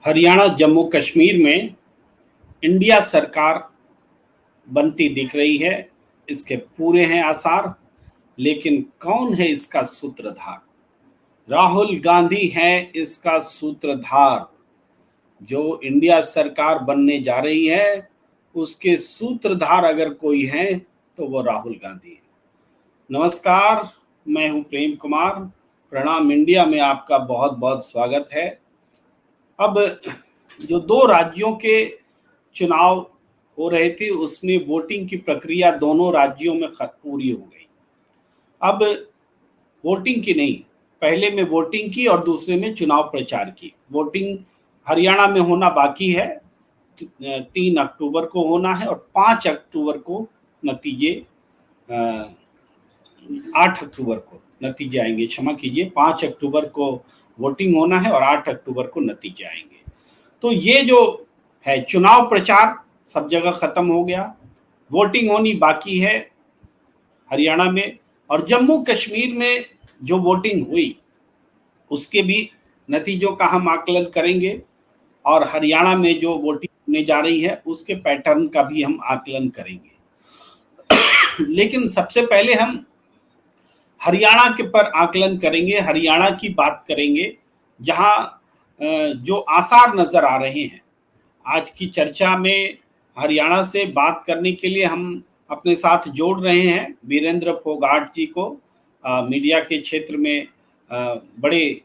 हरियाणा जम्मू कश्मीर में इंडिया सरकार बनती दिख रही है। इसके पूरे हैं आसार, लेकिन कौन है इसका सूत्रधार? राहुल गांधी है इसका सूत्रधार। जो इंडिया सरकार बनने जा रही है उसके सूत्रधार अगर कोई है तो वो राहुल गांधी है। नमस्कार, मैं हूं प्रेम कुमार। प्रणाम इंडिया में आपका बहुत बहुत स्वागत है। अब जो दो राज्यों के चुनाव हो रहे थे उसमें वोटिंग की प्रक्रिया दोनों राज्यों में पूरी हो गई। अब वोटिंग की नहीं, पहले में वोटिंग की और दूसरे में चुनाव प्रचार की। वोटिंग हरियाणा में होना बाकी है, 3 अक्टूबर को होना है और 5 अक्टूबर को नतीजे 8 अक्टूबर को नतीजे आएंगे। क्षमा कीजिए, 5 अक्टूबर को वोटिंग होना है और 8 अक्टूबर को नतीजे आएंगे। तो ये जो है चुनाव प्रचार सब जगह खत्म हो गया। वोटिंग होनी बाकी है हरियाणा में, और जम्मू कश्मीर में जो वोटिंग हुई उसके भी नतीजों का हम आकलन करेंगे, और हरियाणा में जो वोटिंग होने जा रही है उसके पैटर्न का भी हम आकलन करेंगे। लेकिन सबसे पहले हम हरियाणा के पर आकलन करेंगे, हरियाणा की बात करेंगे, जहां जो आसार नजर आ रहे हैं। आज की चर्चा में हरियाणा से बात करने के लिए हम अपने साथ जोड़ रहे हैं वीरेंद्र फोगाट जी को। मीडिया के क्षेत्र में बड़े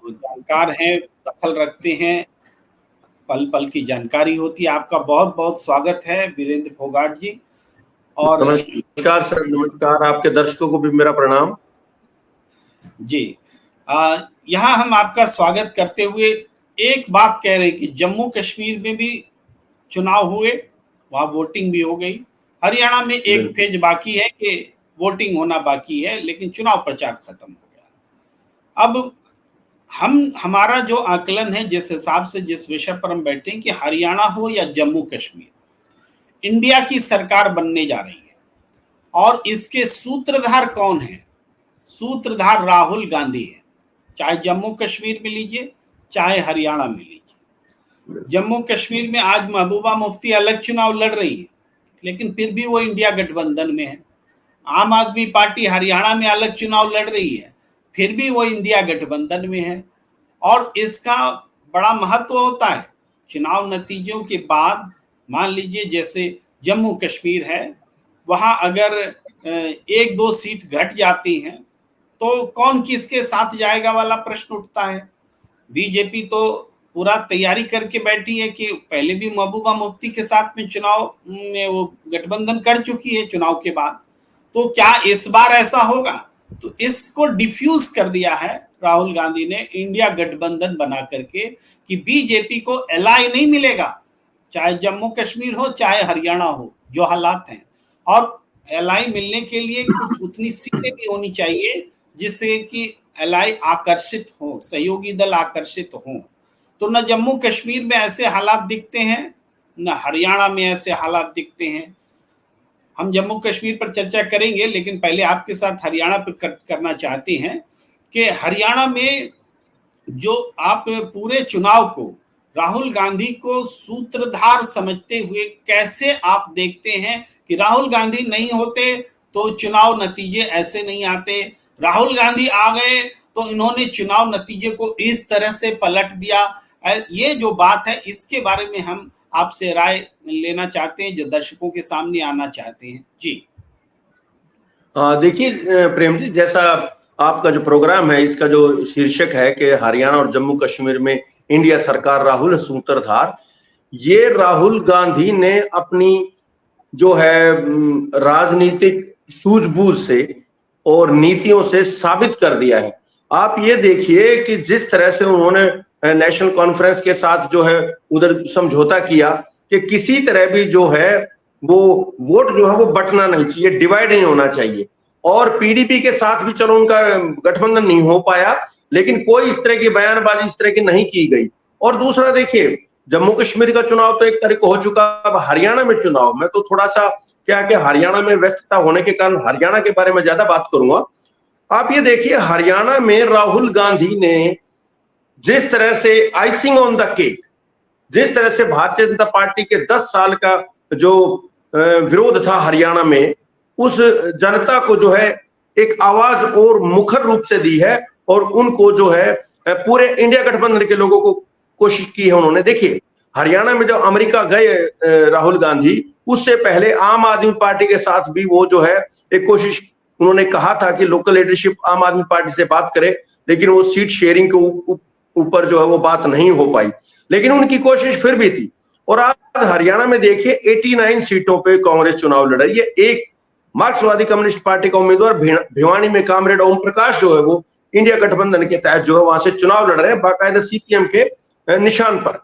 जानकार हैं, दखल रखते हैं, पल पल की जानकारी होती है। आपका बहुत बहुत स्वागत है वीरेंद्र फोगाट जी। और नमस्कार सर, नमस्कार। आपके दर्शकों को भी मेरा प्रणाम जी। यहाँ हम आपका स्वागत करते हुए एक बात कह रहे कि जम्मू कश्मीर में भी चुनाव हुए, वहां वोटिंग भी हो गई। हरियाणा में एक फेज बाकी है कि वोटिंग होना बाकी है, लेकिन चुनाव प्रचार खत्म हो गया। अब हमारा जो आकलन है, जिस हिसाब से जिस विषय पर हम बैठे हैं कि हरियाणा हो या जम्मू कश्मीर, इंडिया की सरकार बनने जा रही है और इसके सूत्रधार कौन है? सूत्रधार राहुल गांधी है। चाहे जम्मू कश्मीर में लीजिए, चाहे हरियाणा में लीजिए। जम्मू कश्मीर में आज महबूबा मुफ्ती अलग चुनाव लड़ रही है, लेकिन फिर भी वो इंडिया गठबंधन में है। आम आदमी पार्टी हरियाणा में अलग चुनाव लड़ रही है, फिर भी वो इंडिया गठबंधन में है। और इसका बड़ा महत्व होता है। चुनाव नतीजों के बाद मान लीजिए जैसे जम्मू कश्मीर है, वहां अगर 1-2 सीट घट जाती हैं तो कौन किसके साथ जाएगा वाला प्रश्न उठता है। बीजेपी तो पूरा तैयारी करके बैठी है कि पहले भी महबूबा मुफ्ती के साथ में चुनाव में वो गठबंधन कर चुकी है चुनाव के बाद। तो क्या इस बार ऐसा होगा? तो इसको डिफ्यूज कर दिया है राहुल गांधी ने इंडिया गठबंधन बना करके कि बीजेपी को एलआई नहीं मिलेगा, चाहे जम्मू कश्मीर हो चाहे हरियाणा हो, जो हालात हैं। और एलआई मिलने के लिए कुछ उतनी सीटें भी होनी चाहिए जिससे कि एलआई आकर्षित हो, सहयोगी दल आकर्षित हो। तो न जम्मू कश्मीर में ऐसे हालात दिखते हैं, न हरियाणा में ऐसे हालात दिखते हैं। हम जम्मू कश्मीर पर चर्चा करेंगे, लेकिन पहले आपके साथ हरियाणा पर करना चाहते हैं कि हरियाणा में जो आप पूरे चुनाव को राहुल गांधी को सूत्रधार समझते हुए कैसे आप देखते हैं कि राहुल गांधी नहीं होते तो चुनाव नतीजे ऐसे नहीं आते, राहुल गांधी आ गए तो इन्होंने चुनाव नतीजे को इस तरह से पलट दिया। ये जो बात है इसके बारे में हम आपसे राय लेना चाहते हैं, जो दर्शकों के सामने आना चाहते हैं। जी देखिए प्रेम जी, जैसा आपका जो प्रोग्राम है इसका जो शीर्षक है कि हरियाणा और जम्मू कश्मीर में इंडिया सरकार राहुल सूत्रधार, ये राहुल गांधी ने अपनी जो है राजनीतिक सूझबूझ से और नीतियों से साबित कर दिया है। आप ये देखिए कि जिस तरह से उन्होंने नेशनल कॉन्फ्रेंस के साथ जो है उधर समझौता किया कि किसी तरह भी जो है वो वोट जो है वो बंटना नहीं चाहिए, डिवाइड नहीं होना चाहिए। और पीडीपी के साथ भी चलो उनका गठबंधन नहीं हो पाया, लेकिन कोई इस तरह की बयानबाजी इस तरह की नहीं की गई। और दूसरा देखिए, जम्मू कश्मीर का चुनाव तो एक तारीख को हो चुका, अब हरियाणा में चुनाव में तो थोड़ा सा क्या कि हरियाणा में व्यस्तता होने के कारण हरियाणा के बारे में ज्यादा बात करूंगा। आप ये देखिए, हरियाणा में राहुल गांधी ने जिस तरह से आइसिंग ऑन द केक, जिस तरह से भारतीय जनता पार्टी के 10 साल का जो विरोध था हरियाणा में, उस जनता को जो है एक आवाज और मुखर रूप से दी है, और उनको जो है पूरे इंडिया गठबंधन के लोगों को कोशिश की है उन्होंने। देखिए, हरियाणा में जब अमेरिका गए राहुल गांधी, उससे पहले आम आदमी पार्टी के साथ भी वो जो है एक कोशिश, उन्होंने कहा था कि लोकल लीडरशिप आम आदमी पार्टी से बात करे, लेकिन वो सीट शेयरिंग के ऊपर जो है वो बात नहीं हो पाई, लेकिन उनकी कोशिश फिर भी थी। और आज हरियाणा में देखिए 89 सीटों पे कांग्रेस चुनाव लड़ रही है। एक मार्क्सवादी कम्युनिस्ट पार्टी का उम्मीदवार भिवानी में कामरेड ओम प्रकाश जो है वो इंडिया गठबंधन के तहत जो है वहां से चुनाव लड़ रहे हैं, बाकायदा सीपीएम के निशान पर।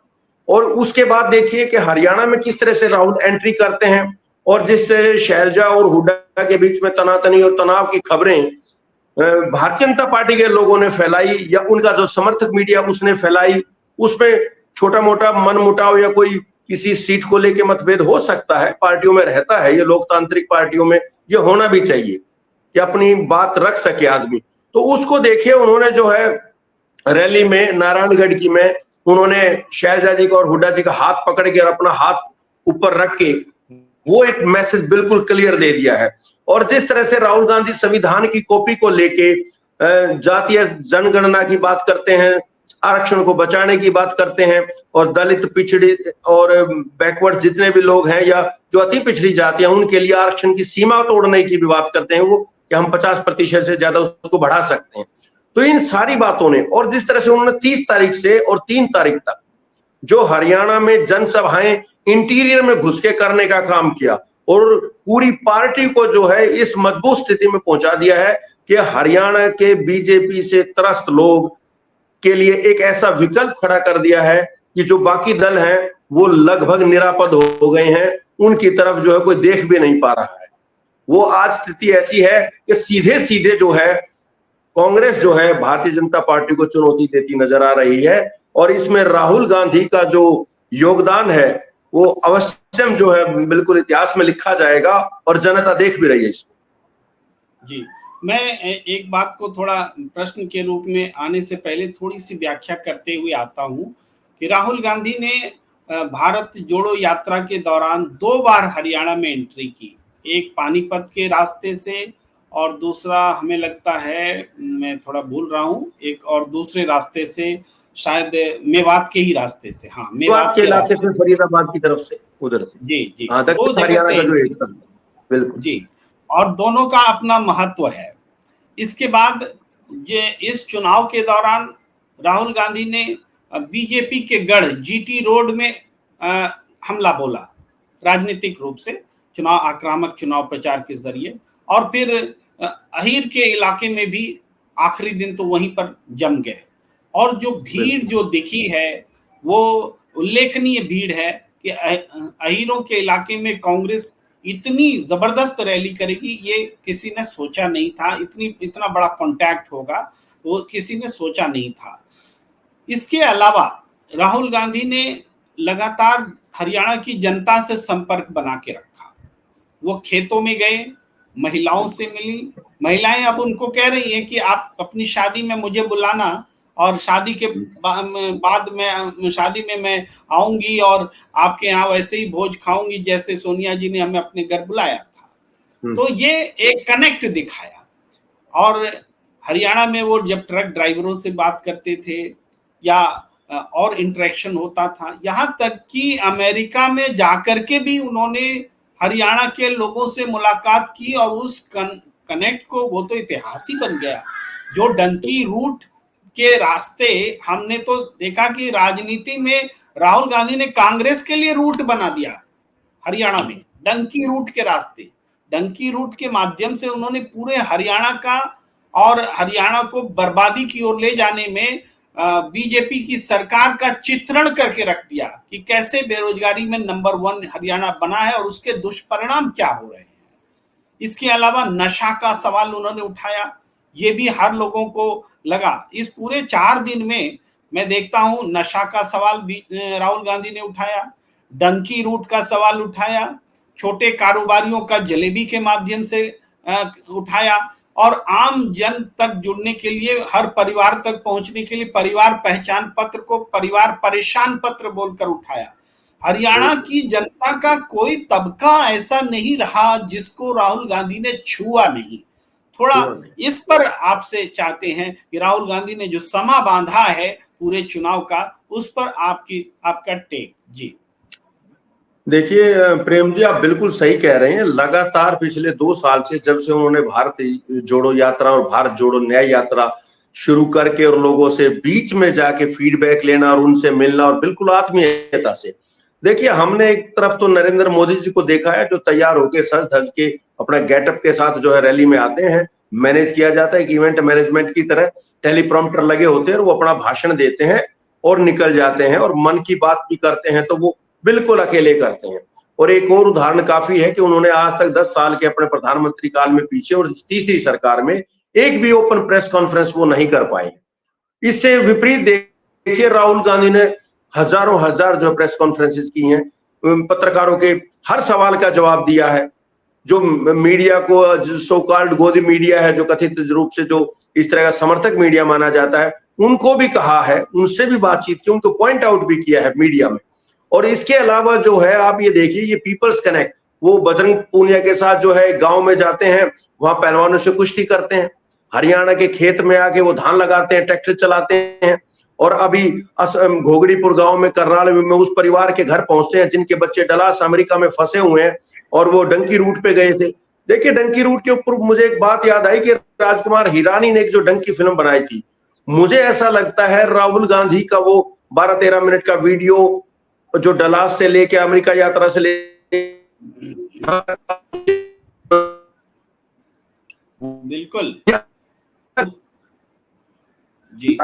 और उसके बाद देखिए कि हरियाणा में किस तरह से राहुल एंट्री करते हैं, और जिससे शैलजा और हुड्डा के बीच में तनातनी और तनाव की खबरें भारतीय जनता पार्टी के लोगों ने फैलाई, या उनका जो समर्थक मीडिया उसने फैलाई, उसमें छोटा मोटा मनमुटाव या कोई किसी सीट को लेके मतभेद हो सकता है, पार्टियों में रहता है, ये लोकतांत्रिक पार्टियों में ये होना भी चाहिए कि अपनी बात रख सके आदमी। तो उसको देखिए, उन्होंने जो है रैली में नारायणगढ़ की में उन्होंने शैलजा जी का और हुड्डा जी का हाथ पकड़ के और अपना हाथ ऊपर रख के वो एक मैसेज बिल्कुल क्लियर दे दिया है। और जिस तरह से राहुल गांधी संविधान की कॉपी को लेके जातीय जनगणना की बात करते हैं, आरक्षण को बचाने की बात करते हैं, और दलित, पिछड़ी और बैकवर्ड जितने भी लोग हैं या जो अति पिछड़ी जातियां, उनके लिए आरक्षण की सीमा तोड़ने की भी बात करते हैं वो, कि हम 50% से ज्यादा उसको बढ़ा सकते हैं। तो इन सारी बातों ने, और जिस तरह से उन्होंने 30 तारीख से और 3 तारीख तक जो हरियाणा में जनसभाएं इंटीरियर में घुस के करने का काम किया, और पूरी पार्टी को जो है इस मजबूत स्थिति में पहुंचा दिया है कि हरियाणा के बीजेपी से त्रस्त लोग के लिए एक ऐसा विकल्प खड़ा कर दिया है कि जो बाकी दल हैं वो लगभग निरापद हो गए हैं, उनकी तरफ जो है कोई देख भी नहीं पा रहा है। वो आज स्थिति ऐसी है कि सीधे सीधे जो है कांग्रेस जो है भारतीय जनता पार्टी को चुनौती देती नजर आ रही है, और इसमें राहुल गांधी का जो योगदान है वो अवश्य जो है बिल्कुल इतिहास में लिखा जाएगा, और जनता देख भी रही है इसको। जी, मैं एक बात को थोड़ा प्रश्न के रूप में आने से पहले थोड़ी सी व्याख्या करते हुए आता हूं कि राहुल गांधी ने भारत जोड़ो यात्रा के दौरान 2 बार हरियाणा में एंट्री की, एक पानीपत के रास्ते से और दूसरा हमें लगता है, मैं थोड़ा भूल रहा हूं, एक और दूसरे रास्ते से, शायद मेवात के ही रास्ते से, हाँ मेवात के इलाके से, फरीदाबाद की तरफ से, उधर से। जी जी, हाँ, दो जगह हरियाणा से का जो हिस्सा, बिल्कुल जी, और दोनों का अपना महत्व है। इसके बाद इस चुनाव के दौरान राहुल गांधी ने बीजेपी के गढ़ जीटी रोड में हमला बोला, राजनीतिक रूप से चुनाव आक्रामक चुनाव प्रचार के जरिए, और फिर अहीर के इलाके में भी आखिरी दिन तो वहीं पर जम गए। और जो भीड़ जो दिखी है वो उल्लेखनीय भीड़ है कि अहीरों के इलाके में कांग्रेस इतनी जबरदस्त रैली करेगी ये किसी ने सोचा नहीं था, इतना बड़ा कांटेक्ट होगा वो किसी ने सोचा नहीं था। इसके अलावा राहुल गांधी ने लगातार हरियाणा की जनता से संपर्क बना के रखा। वो खेतों में गए, महिलाओं से मिली, महिलाएं अब उनको कह रही हैं कि आप अपनी शादी में मुझे बुलाना, और शादी के बाद में शादी में मैं आऊंगी और आपके यहाँ वैसे ही भोज खाऊंगी जैसे सोनिया जी ने हमें अपने घर बुलाया था। तो ये एक कनेक्ट दिखाया। और हरियाणा में वो जब ट्रक ड्राइवरों से बात करते थे या और इंटरेक्शन होता था, यहाँ तक कि अमेरिका में जाकर के भी उन्होंने हरियाणा के लोगों से मुलाकात की, और उस कनेक्ट को, वो तो इतिहास ही बन गया। जो डंकी रूट के रास्ते हमने तो देखा कि राजनीति में राहुल गांधी ने कांग्रेस के लिए रूट बना दिया हरियाणा में, डंकी रूट के रास्ते, डंकी रूट के माध्यम से उन्होंने पूरे हरियाणा का और हरियाणा को बर्बादी की ओर ले जाने में बीजेपी की सरकार का चित्रण करके रख दिया कि कैसे बेरोजगारी में नंबर 1 हरियाणा बना है और उसके दुष्परिणाम क्या हो रहे हैं। इसके अलावा नशा का सवाल उन्होंने उठाया, ये भी हर लोगों को लगा। इस पूरे 4 दिन में मैं देखता हूं नशा का सवाल भी राहुल गांधी ने उठाया, डंकी रूट का सवाल उठाया, छोटे कारोबारियों का जलेबी के माध्यम से उठाया, और आम जन तक जुड़ने के लिए, हर परिवार तक पहुंचने के लिए परिवार पहचान पत्र को परिवार परेशान पत्र बोलकर उठाया। हरियाणा की जनता का कोई तबका ऐसा नहीं रहा जिसको राहुल गांधी ने छुआ नहीं। थोड़ा इस पर आपसे चाहते हैं कि राहुल गांधी ने जो समा बांधा है पूरे चुनाव का, उस पर आपका टेक। जी देखिए प्रेम जी, आप बिल्कुल सही कह रहे हैं। लगातार पिछले 2 साल से, जब से उन्होंने भारत जोड़ो यात्रा और भारत जोड़ो न्याय यात्रा शुरू करके और लोगों से बीच में जाके फीडबैक लेना और उनसे मिलना, और बिल्कुल आत्मीयता से, देखिए हमने एक तरफ तो नरेंद्र मोदी जी को देखा है जो तैयार होके सज धज के अपना गेटअप के साथ जो है रैली में आते हैं, मैनेज किया जाता है, एक इवेंट मैनेजमेंट की तरह टेलीप्रॉम्प्टर लगे होते हैं और वो अपना भाषण देते हैं और निकल जाते हैं, और मन की बात भी करते हैं तो वो बिल्कुल अकेले करते हैं। और एक और उदाहरण काफी है कि उन्होंने आज तक 10 साल के अपने प्रधानमंत्री काल में पीछे और तीसरी सरकार में एक भी ओपन प्रेस कॉन्फ्रेंस वो नहीं कर पाए। इससे विपरीत देखिए राहुल गांधी ने हजारों हजार जो प्रेस कॉन्फ्रेंसेस की हैं, पत्रकारों के हर सवाल का जवाब दिया है। जो मीडिया को, सो कॉल्ड गोदी मीडिया है, जो कथित रूप से जो इस तरह का समर्थक मीडिया माना जाता है, उनको भी कहा है, उनसे भी बातचीत की, उनको पॉइंट आउट भी किया है मीडिया में। और इसके अलावा जो है आप ये देखिए, ये पीपल्स कनेक्ट, वो बजरंग पूनिया के साथ जो है गांव में जाते हैं, वहां पहलवानों से कुश्ती करते हैं, हरियाणा के खेत में आके वो धान लगाते हैं, ट्रैक्टर चलाते हैं। और अभी घोगड़ीपुर गांव में करनाल में उस परिवार के घर पहुंचते हैं जिनके बच्चे डलास अमेरिका में फंसे हुए हैं, और वो डंकी रूट पे गए थे। देखिए डंकी रूट के ऊपर मुझे एक बात याद आई कि राजकुमार हिरानी ने एक जो डंकी फिल्म बनाई थी, मुझे ऐसा लगता है राहुल गांधी का वो 12-13 मिनट का वीडियो जो डलास से लेके अमेरिका यात्रा से ले बिल्कुल जी,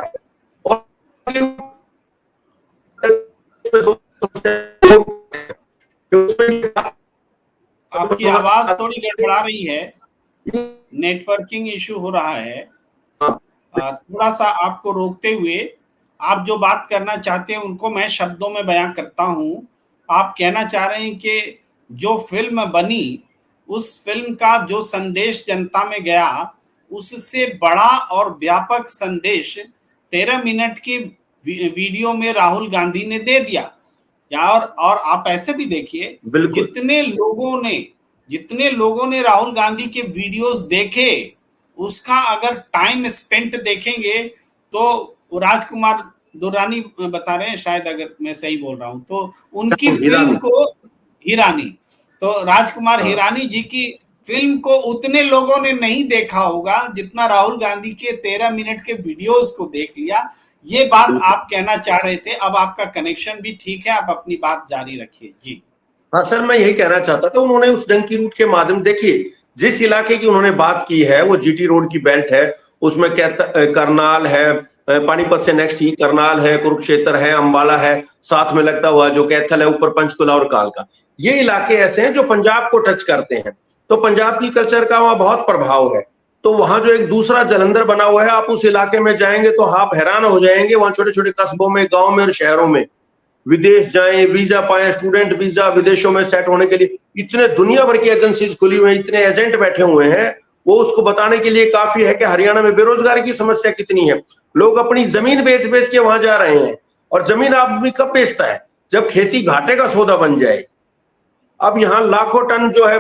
आपकी आवाज थोड़ी गड़बड़ा रही है, नेटवर्किंग इशू हो रहा है। थोड़ा सा आपको रोकते हुए आप जो बात करना चाहते हैं उनको मैं शब्दों में बयां करता हूं। आप कहना चाह रहे हैं कि जो फिल्म बनी, उस फिल्म का जो संदेश जनता में गया, उससे बड़ा और व्यापक संदेश 13 मिनट की वीडियो में राहुल गांधी ने दे दिया। और आप ऐसे भी देखिए, जितने लोगों ने राहुल गांधी के वीडियोस देखे, उसका अगर टाइम स्पेंट देखेंगे तो राजकुमार दुर्रानी बता रहे हैं, शायद अगर मैं सही बोल रहा हूं, तो उनकी फिल्म को हिरानी, तो राजकुमार हिरानी जी की फिल्म को उतने लोगों ने नहीं देखा होगा जितना राहुल गांधी के 13 मिनट के वीडियोस को देख लिया। ये बात आप कहना चाह रहे थे। अब आपका कनेक्शन भी ठीक है, आप अपनी बात जारी रखिए। जी हाँ सर, मैं यही कहना चाहता था। उन्होंने उस डंकी रूट के माध्यम, देखिए जिस इलाके की उन्होंने बात की है वो जीटी रोड की बेल्ट है, उसमें करनाल है, पानीपत से नेक्स्ट ही करनाल है, कुरुक्षेत्र है, अंबाला है, साथ में लगता हुआ जो कैथल है, ऊपर पंचकुला और कालका। ये इलाके ऐसे हैं जो पंजाब को टच करते हैं, तो पंजाब की कल्चर का वहां बहुत प्रभाव है। तो वहां जो एक दूसरा जलंधर बना हुआ है, आप उस इलाके में जाएंगे तो आप हैरान हो जाएंगे। वहां छोटे छोटे कस्बों में, गांव में और शहरों में विदेश जाएं, वीजा पाएं, स्टूडेंट वीजा, विदेशों में सेट होने के लिए इतने दुनिया भर की एजेंसीज खुली हुई हैं, इतने एजेंट बैठे हुए हैं। वो उसको बताने के लिए काफी है कि हरियाणा में बेरोजगारी की समस्या कितनी है। लोग अपनी जमीन बेच बेच के वहां जा रहे हैं, और जमीन आदमी कब बेचता है? जब खेती घाटे का सौदा बन जाए। अब यहाँ लाखों टन जो है,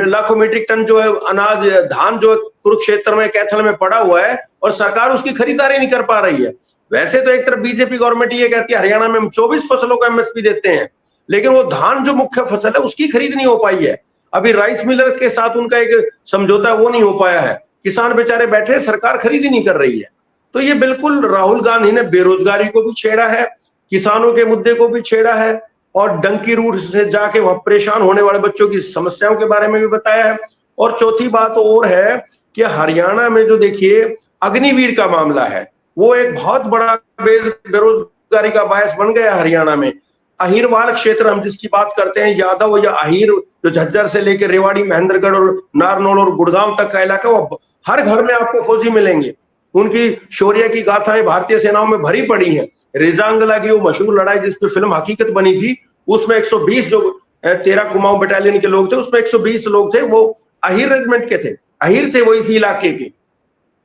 लाखों मीट्रिक टन जो है अनाज, धान जो कुरुक्षेत्र में, कैथल में पड़ा हुआ है, और सरकार उसकी खरीदारी नहीं कर पा रही है। वैसे तो एक तरफ बीजेपी गवर्नमेंट ये कहती है हरियाणा में हम 24 फसलों का एमएसपी देते हैं, लेकिन वो धान जो मुख्य फसल है उसकी खरीद नहीं हो पाई है। अभी राइस मिलर के साथ उनका एक समझौता वो नहीं हो पाया है। किसान बेचारे बैठे, सरकार खरीद ही नहीं कर रही है। तो ये बिल्कुल राहुल गांधी ने बेरोजगारी को भी छेड़ा है, किसानों के मुद्दे को भी छेड़ा है, और डंकी रूट से जाके वहां परेशान होने वाले बच्चों की समस्याओं के बारे में भी बताया है। और चौथी बात और है कि हरियाणा में जो देखिए अग्निवीर का मामला है, वो एक बहुत बड़ा बेरोजगारी का बायस बन गया हरियाणा में। अहिरवाल क्षेत्र हम जिसकी बात करते हैं, यादव या अहिर, जो झज्जर से लेकर रेवाड़ी, महेंद्रगढ़ और नारनौल और गुड़गांव तक का इलाका, वो हर घर में आपको फौजी मिलेंगे। उनकी शौर्य की गाथाएं भारतीय सेनाओं में भरी पड़ी हैं। रेजांगला की वो मशहूर लड़ाई जिसपे फिल्म हकीकत बनी थी, उसमें 120 जो 13 कुमाऊं बटालियन के लोग थे, उसमें 120 लोग थे वो अहिर रेजिमेंट के थे। अहीर थे वो इसी इलाके के।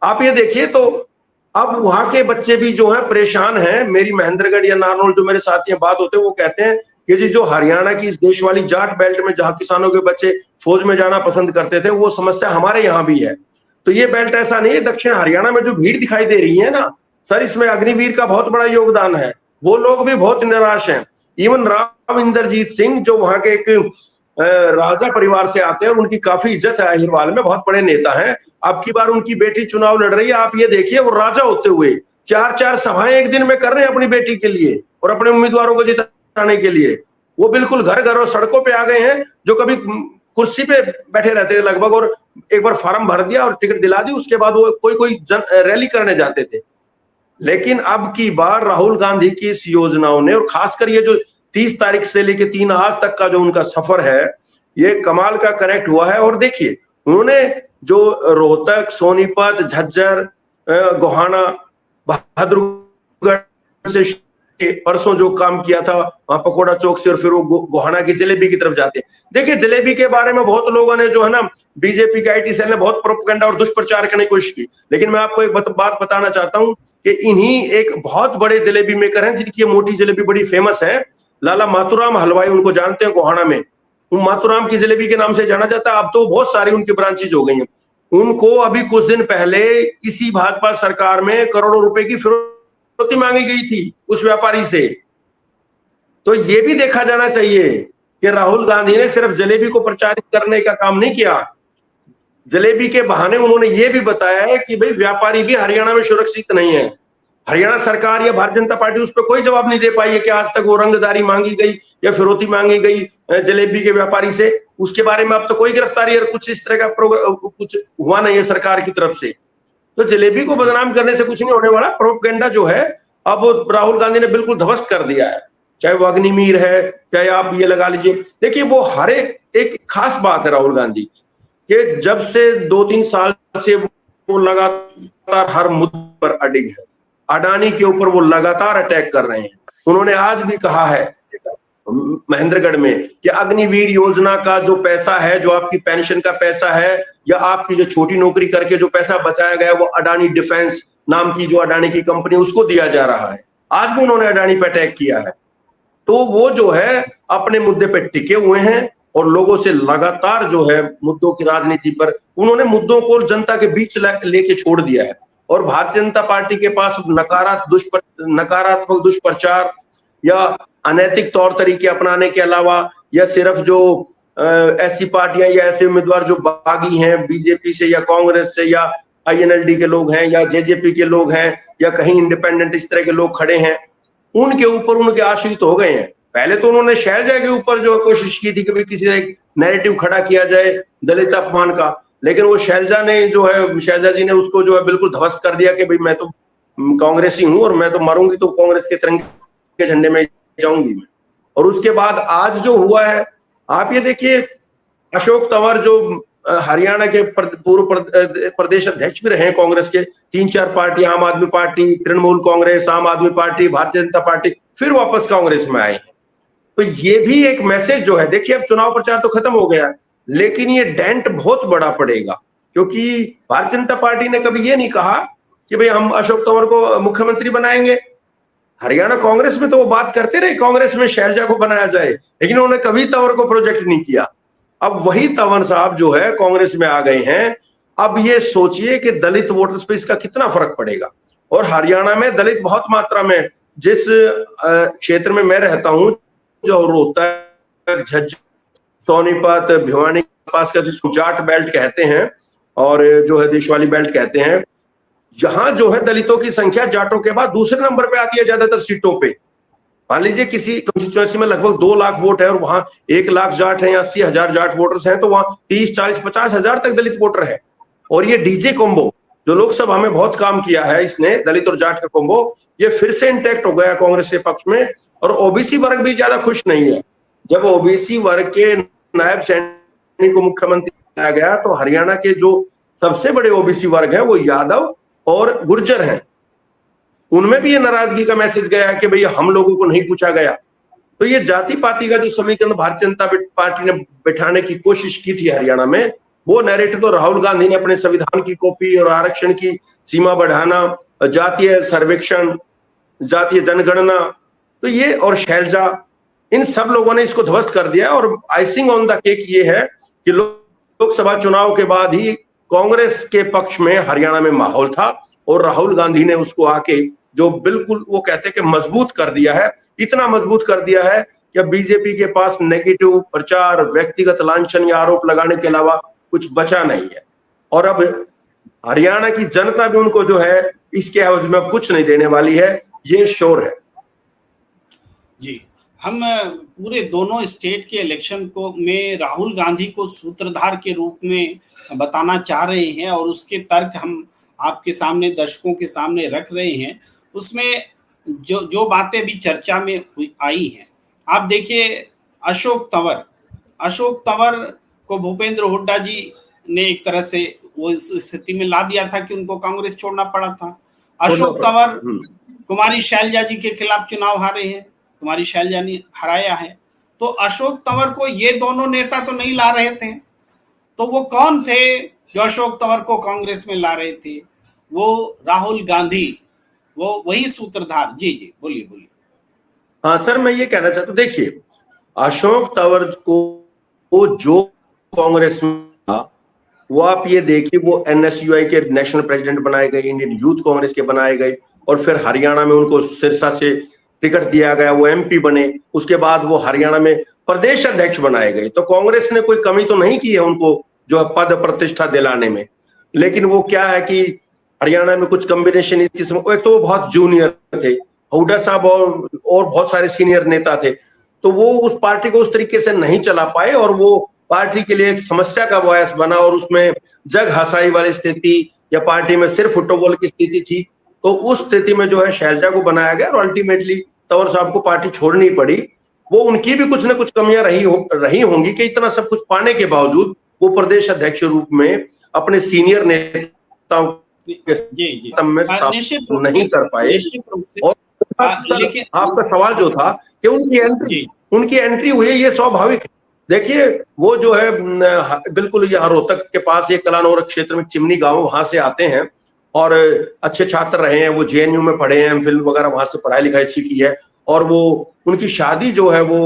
आप ये देखिए तो अब वहां के बच्चे भी जो है परेशान हैं। मेरी महेंद्रगढ़ या नारनौल जो मेरे साथी हैं बात होते हैं वो कहते हैं कि जी जो हरियाणा की इस देश वाली जाट बेल्ट में जहां किसानों के बच्चे फौज में जाना पसंद करते थे, वो समस्या हमारे यहाँ भी है। तो ये बेल्ट ऐसा नहीं है। दक्षिण हरियाणा में जो भीड़ दिखाई दे रही है ना सर, इसमें अग्निवीर का बहुत बड़ा योगदान है। वो लोग भी बहुत निराश हैं। इवन राव इंद्रजीत सिंह जो वहां के एक राजा परिवार से आते हैं, उनकी काफी इज्जत है अहिरवाल में, बहुत बड़े नेता हैं। अब की बार उनकी बेटी चुनाव लड़ रही है। आप ये देखिए वो राजा होते हुए 4-4 सभाएं एक दिन में कर रहे हैं अपनी बेटी के लिए और अपने उम्मीदवारों को जिताने के लिए। वो बिल्कुल घर घर और सड़कों पे आ गए हैं, जो कभी कुर्सी पे बैठे रहते थे लगभग, और एक बार फार्म भर दिया और टिकट दिला दी, उसके बाद वो कोई रैली करने जाते थे। लेकिन अब की बार राहुल गांधी की इस योजनाओं ने, और खासकर ये जो 30 तारीख से लेके 3 आज तक का जो उनका सफर है, ये कमाल का कनेक्ट हुआ है। और देखिए उन्होंने जो रोहतक, सोनीपत, झज्जर, गोहाना, बहादुरगढ़ से परसों जो काम किया था वहां पकोड़ा चौक से, और फिर वो गोहाना की जलेबी की तरफ जाते हैं। देखिए जलेबी के बारे में बहुत लोगों ने जो है ना, बीजेपी के आईटी सेल ने बहुत प्रोपेगेंडा और दुष्प्रचार करने की कोशिश की। लेकिन मैं आपको एक बात बताना चाहता हूं कि इन्हीं एक बहुत बड़े जलेबी मेकर हैं जिनकी मोटी जलेबी बड़ी फेमस है, लाला मातूराम हलवाई, उनको जानते हैं गोहाना में। मातूराम की जलेबी के नाम से जाना जाता है। अब तो बहुत सारी उनकी ब्रांचेज हो गई हैं। उनको अभी कुछ दिन पहले इसी भाजपा सरकार में करोड़ों रुपए की फिरौती मांगी गई थी उस व्यापारी से। तो ये भी देखा जाना चाहिए कि राहुल गांधी ने सिर्फ जलेबी को प्रचारित करने का काम नहीं किया। जलेबी के बहाने उन्होंने ये भी बताया है कि भाई व्यापारी भी हरियाणा में सुरक्षित नहीं है। हरियाणा सरकार या भारतीय जनता पार्टी उस पर कोई जवाब नहीं दे पाई है कि आज तक वो रंगदारी मांगी गई या फिरौती मांगी गई जलेबी के व्यापारी से। उसके बारे में अब तो कोई गिरफ्तारी और कुछ इस तरह का प्रोग्राम कुछ हुआ नहीं है सरकार की तरफ से। तो जलेबी को बदनाम करने से कुछ नहीं होने वाला। प्रोपेगेंडा जो है अब राहुल गांधी ने बिल्कुल ध्वस्त कर दिया है, चाहे वो अग्निवीर है, चाहे आप ये लगा लीजिए। देखिए वो हर एक खास बात है राहुल गांधी कि जब से 2-3 साल से वो लगातार हर मुद्दे पर अडिग है। अडानी के ऊपर वो लगातार अटैक कर रहे हैं। उन्होंने आज भी कहा है महेंद्रगढ़ में कि अग्निवीर योजना का जो पैसा है, जो आपकी पेंशन का पैसा है या आपकी जो छोटी नौकरी करके जो पैसा बचाया गया, वो अडानी डिफेंस नाम की जो अडानी की कंपनी, उसको दिया जा रहा है। आज भी उन्होंने अडानी पर अटैक किया है। तो वो जो है अपने मुद्दे पर टिके हुए हैं और लोगों से लगातार जो है मुद्दों की राजनीति पर, उन्होंने मुद्दों को जनता के बीच लेके छोड़ दिया है। और भारतीय जनता पार्टी के पास नकारात्मक दुष्प्रचार या अनैतिक तौर तरीके अपनाने के अलावा, या सिर्फ जो ऐसी पार्टियां या ऐसे उम्मीदवार जो बागी हैं बीजेपी से या कांग्रेस से या आईएनएलडी के लोग हैं या जेजेपी के लोग हैं या कहीं इंडिपेंडेंट इस तरह के लोग खड़े हैं, उनके ऊपर उनके आश्रित हो गए हैं। पहले तो उन्होंने शैलजा के ऊपर जो कोशिश की थी कि किसी एक नैरेटिव खड़ा किया जाए दलित अपमान का, लेकिन वो शैलजा जी ने उसको जो है बिल्कुल ध्वस्त कर दिया कि भाई मैं तो कांग्रेसी हूं और मैं तो मरूंगी तो कांग्रेस के तिरंगे के झंडे में जाऊंगी मैं। और उसके बाद आज जो हुआ है, आप ये देखिए अशोक तंवर जो हरियाणा के पूर्व प्रदेश अध्यक्ष भी रहे कांग्रेस के, 3-4 पार्टी, आम आदमी पार्टी, तृणमूल कांग्रेस, आम आदमी पार्टी, भारतीय जनता पार्टी, फिर वापस कांग्रेस में आए। तो ये भी एक मैसेज जो है, देखिए अब चुनाव प्रचार तो खत्म हो गया, लेकिन ये डेंट बहुत बड़ा पड़ेगा, क्योंकि भारतीय जनता पार्टी ने कभी ये नहीं कहा कि भाई हम अशोक तंवर को मुख्यमंत्री बनाएंगे। हरियाणा कांग्रेस में तो वो बात करते रहे कांग्रेस में शैलजा को बनाया जाए, लेकिन उन्होंने कभी तंवर को प्रोजेक्ट नहीं किया। अब वही तंवर साहब जो है कांग्रेस में आ गए हैं। अब ये सोचिए कि दलित वोटर्स पे इसका कितना फर्क पड़ेगा। और हरियाणा में दलित बहुत मात्रा में, जिस क्षेत्र में मैं रहता हूं, जो रोहतक, झज्जर, सोनीपत, भिवानी के पास का जिसको जाट बेल्ट कहते हैं और जो है देशवाली बेल्ट कहते हैं, जहां जो है दलितों की संख्या जाटों के बाद दूसरे नंबर पे आती है ज्यादातर सीटों पे। मान लीजिए किसी कंस्टिट्यूएंसी में लगभग 2 लाख वोट है और वहां 1 लाख जाट है या 80,000 जाट वोटर्स हैं, तो वहां 30, 40, 50 हजार तक दलित वोटर है। और ये डीजे कॉम्बो जो लोकसभा में बहुत काम किया है, इसने दलित और जाट का कॉम्बो, ये फिर से इंटैक्ट हो गया कांग्रेस के पक्ष में। और ओबीसी वर्ग भी ज्यादा खुश नहीं है। जब ओबीसी वर्ग के नायब सैनिक को मुख्यमंत्री बनाया गया, तो हरियाणा के जो सबसे बड़े ओबीसी वर्ग है वो यादव और गुर्जर हैं, उनमें भी ये नाराजगी का मैसेज गया कि भाई हम लोगों को नहीं पूछा गया। तो ये जाति पाति का जो समीकरण भारतीय जनता पार्टी ने बैठाने की कोशिश की थी हरियाणा में, वो नैरेटिव तो राहुल गांधी ने अपने संविधान की कॉपी और आरक्षण की सीमा बढ़ाना, जातीय सर्वेक्षण, जातीय जनगणना, तो ये और शैलजा, इन सब लोगों ने इसको ध्वस्त कर दिया। और आइसिंग ऑन द केक ये है कि लोकसभा चुनाव के बाद ही कांग्रेस के पक्ष में हरियाणा में माहौल था और राहुल गांधी ने उसको आके जो बिल्कुल वो कहते हैं कि मजबूत कर दिया है, इतना मजबूत कर दिया है कि अब बीजेपी के पास नेगेटिव प्रचार, व्यक्तिगत लांछन या आरोप लगाने के अलावा कुछ बचा नहीं है। और अब हरियाणा की जनता भी उनको जो है इसके एवज में अब कुछ नहीं देने वाली है, ये श्योर है। जी, हम पूरे दोनों स्टेट के इलेक्शन को में राहुल गांधी को सूत्रधार के रूप में बताना चाह रहे हैं और उसके तर्क हम आपके सामने, दर्शकों के सामने रख रहे हैं। उसमें जो जो बातें भी चर्चा में आई हैं, आप देखिए अशोक तंवर को भूपेंद्र हुड्डा जी ने एक तरह से वो इस स्थिति में ला दिया था कि उनको कांग्रेस छोड़ना पड़ा था। अशोक तंवर कुमारी शैलजा जी के खिलाफ चुनाव हारे हैं, कुमारी शैलजा ने हराया है। तो अशोक तंवर को ये दोनों नेता तो नहीं ला रहे थे, तो वो कौन थे जो अशोक तंवर को कांग्रेस में ला रहे थे? वो राहुल गांधी, वो वही सूत्रधार। जी जी, बोलिए बोलिए। हाँ सर, मैं ये कहना चाहता हूँ, देखिए अशोक तंवर को जो कांग्रेस में था, वो आप ये देखिए, वो एनएसयूआई के नेशनल प्रेसिडेंट बनाए गए, इंडियन यूथ कांग्रेस के बनाए गए, और फिर हरियाणा में उनको सिरसा से टिकट दिया गया, वो एमपी बने। उसके बाद वो हरियाणा में प्रदेश अध्यक्ष बनाए गए। तो कांग्रेस ने कोई कमी तो नहीं की है उनको जो पद प्रतिष्ठा दिलाने में। लेकिन वो क्या है कि हरियाणा में कुछ कॉम्बिनेशन इस किस्म, एक तो वो बहुत जूनियर थे, हुड्डा साहब, और बहुत सारे सीनियर नेता थे, तो वो उस पार्टी को उस तरीके से नहीं चला पाए और वो पार्टी के लिए एक समस्या का बॉयस बना और उसमें जग हसाई वाली स्थिति या पार्टी में सिर्फ फुटबॉल की स्थिति थी। तो उस स्थिति में जो है शैलजा को बनाया गया और अल्टीमेटली तंवर साहब को पार्टी छोड़नी पड़ी। वो उनकी भी कुछ ना कुछ कमियां रही होंगी कि इतना सब कुछ पाने के बावजूद वो प्रदेश अध्यक्ष रूप में अपने सीनियर नेताओं के में नहीं कर पाए। और लेकिन आपका सवाल जो था कि उनकी एंट्री हुई है, ये स्वाभाविक है। देखिए वो जो है बिल्कुल यहाँ रोहतक के पास एक कलानौर क्षेत्र में चिमनी गांव, वहां से आते हैं और अच्छे छात्र रहे हैं, वो जेएनयू में पढ़े हैं, फिल्म वगैरह वहां से पढ़ाई लिखाई सीखी है। और वो उनकी शादी जो है वो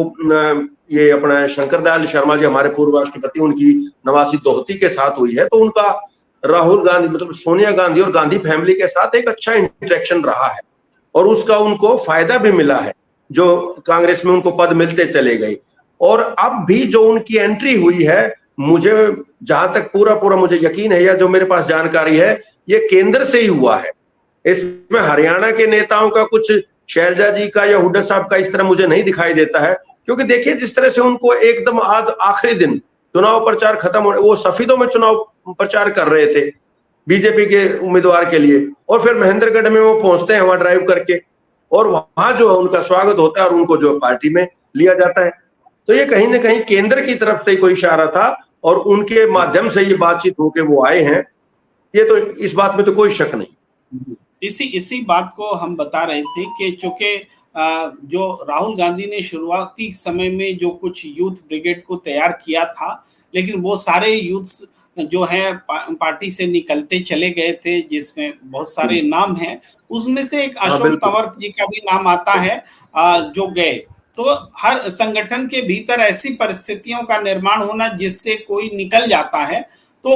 ये अपना शंकर दयाल शर्मा जी हमारे पूर्व राष्ट्रपति, उनकी नवासी दोहती के साथ हुई है। तो उनका राहुल गांधी मतलब सोनिया गांधी और गांधी फैमिली के साथ एक अच्छा इंटरेक्शन रहा है और उसका उनको फायदा भी मिला है, जो कांग्रेस में उनको पद मिलते चले गए। और अब भी जो उनकी एंट्री हुई है, मुझे जहां तक पूरा मुझे यकीन है या जो मेरे पास जानकारी है, ये केंद्र से ही हुआ है। इसमें हरियाणा के नेताओं का कुछ, शैलजा जी का या हुड्डा साहब का इस तरह मुझे नहीं दिखाई देता है। क्योंकि देखिए जिस तरह से उनको एकदम आज आखिरी दिन चुनाव प्रचार खत्म होने, वो सफीदों में चुनाव प्रचार कर रहे थे बीजेपी के उम्मीदवार के लिए, और फिर महेंद्रगढ़ में वो पहुंचते हैं वहां ड्राइव करके, और वहां जो है उनका स्वागत होता है और उनको जो पार्टी में लिया जाता है। तो ये कहीं ना कहीं केंद्र की तरफ से कोई इशारा था और उनके माध्यम से ये बातचीत होके वो आए हैं, ये तो इस बात में तो कोई शक नहीं। इसी बात को हम बता रहे थे कि चूंकि जो राहुल गांधी ने शुरुआती समय में जो कुछ यूथ ब्रिगेड को तैयार किया था, लेकिन वो सारे यूथ जो है पार्टी से निकलते चले गए थे, जिसमें बहुत सारे नाम हैं, उसमें से एक अशोक तंवर जी का भी नाम आता है जो गए। तो हर संगठन के भीतर ऐसी परिस्थितियों का निर्माण होना जिससे कोई निकल जाता है, तो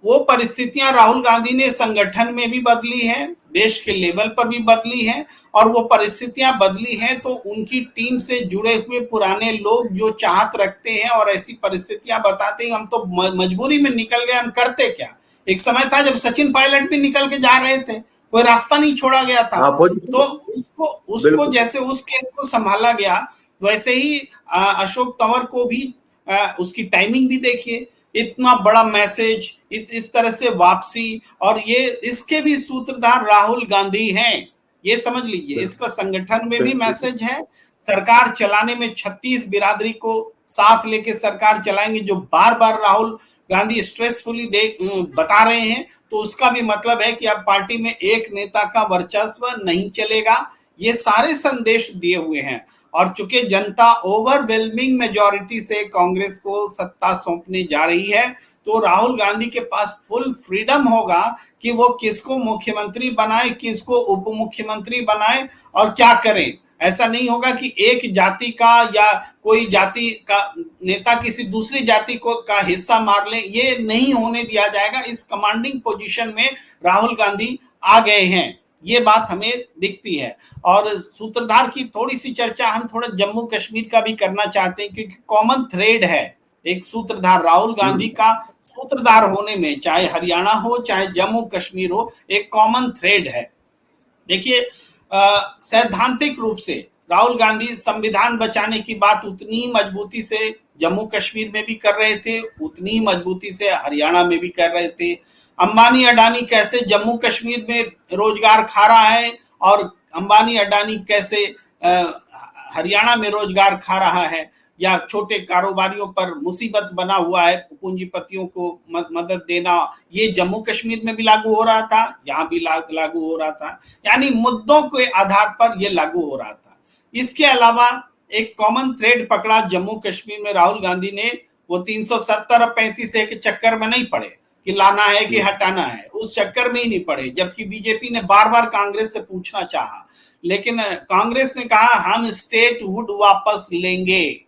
वो परिस्थितियां राहुल गांधी ने संगठन में भी बदली हैं, देश के लेवल पर भी बदली हैं, और वो परिस्थितियां बदली हैं तो उनकी टीम से जुड़े हुए पुराने लोग जो चाहत रखते हैं और ऐसी परिस्थितियां बताते हैं, हम तो मजबूरी में निकल गए, हम करते क्या। एक समय था जब सचिन पायलट भी निकल के जा रहे थे, कोई रास्ता नहीं छोड़ा गया था। तो उसको जैसे उस केस को संभाला गया, वैसे ही अशोक तंवर को भी उसकी टाइमिंग भी देखिए, इतना बड़ा मैसेज, इस तरह से वापसी, और ये इसके भी सूत्रधार राहुल गांधी हैं, ये समझ लीजिए। इसका संगठन में भी मैसेज है, सरकार चलाने में 36 बिरादरी को साथ लेके सरकार चलाएंगे, जो बार बार राहुल गांधी स्ट्रेसफुली बता रहे हैं। तो उसका भी मतलब है कि अब पार्टी में एक नेता का वर्चस्व नहीं चलेगा, ये सारे संदेश दिए हुए हैं। और चूंकि जनता ओवरवेलमिंग मेजॉरिटी से कांग्रेस को सत्ता सौंपने जा रही है, तो राहुल गांधी के पास फुल फ्रीडम होगा कि वो किसको मुख्यमंत्री बनाए, किसको उप मुख्यमंत्री बनाए और क्या करें। ऐसा नहीं होगा कि एक जाति का या कोई जाति का नेता किसी दूसरी जाति को का हिस्सा मार ले, ये नहीं होने दिया जाएगा। इस कमांडिंग पोजीशन में राहुल गांधी आ गए हैं, ये बात हमें दिखती है। और सूत्रधार की थोड़ी सी चर्चा हम थोड़ा जम्मू कश्मीर का भी करना चाहते हैं, क्योंकि कॉमन थ्रेड है एक सूत्रधार राहुल गांधी का सूत्रधार होने में, चाहे हरियाणा हो चाहे जम्मू कश्मीर हो, एक कॉमन थ्रेड है। देखिए, सैद्धांतिक रूप से राहुल गांधी संविधान बचाने की बात उतनी मजबूती से जम्मू कश्मीर में भी कर रहे थे, उतनी मजबूती से हरियाणा में भी कर रहे थे। अंबानी अडानी कैसे जम्मू कश्मीर में रोजगार खा रहा है और अंबानी अडानी कैसे हरियाणा में रोजगार खा रहा है, या छोटे कारोबारियों पर मुसीबत बना हुआ है पूंजीपतियों को मदद देना, ये जम्मू कश्मीर में भी लागू हो रहा था, यहाँ भी लागू हो रहा था। यानी मुद्दों के आधार पर ये लागू हो रहा था। इसके अलावा एक कॉमन थ्रेड पकड़ा जम्मू कश्मीर में राहुल गांधी ने, वो 370 और 35 के चक्कर में नहीं पड़े कि लाना है कि हटाना है, उस चक्कर में ही नहीं पड़े। जबकि बीजेपी ने बार बार कांग्रेस से पूछना चाहा, लेकिन कांग्रेस ने कहा हम स्टेटहुड वापस लेंगे